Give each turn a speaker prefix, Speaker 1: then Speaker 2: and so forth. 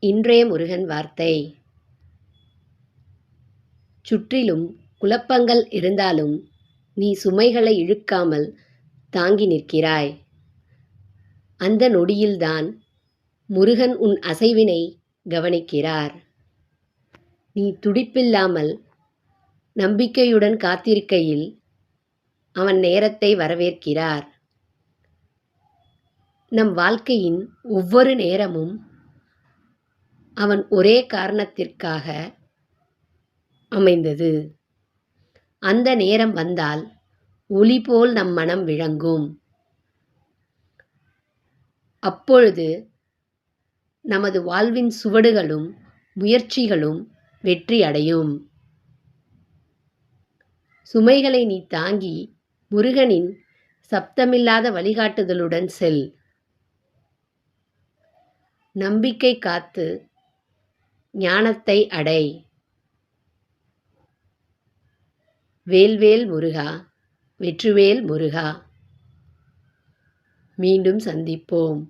Speaker 1: இன்றைய முருகன் வார்த்தை. சுற்றிலும் குழப்பங்கள் இருந்தாலும் நீ சுமைகளை இழுக்காமல் தாங்கி நிற்கிறாய். அந்த நொடியில்தான் முருகன் உன் அசைவினை கவனிக்கிறார். நீ துடிப்பில்லாமல் நம்பிக்கையுடன் காத்திருக்கையில் அவன் நேரத்தை வரவேற்கிறார். நம் வாழ்க்கையின் ஒவ்வொரு நேரமும் அவன் ஒரே காரணத்திற்காக அமைந்தது. அந்த நேரம் வந்தால் ஒளி போல் நம் மனம் விளங்கும். அப்பொழுது நமது வாழ்வின் சுவடுகளும் முயற்சிகளும் வெற்றி அடையும். சுமைகளை நீ தாங்கி முருகனின் சப்தமில்லாத வழிகாட்டுதலுடன் செல். நம்பிக்கை காத்து ஞானத்தை அடை. வேல்வேல் முருகா, வெற்றிவேல் முருகா. மீண்டும் சந்திப்போம்.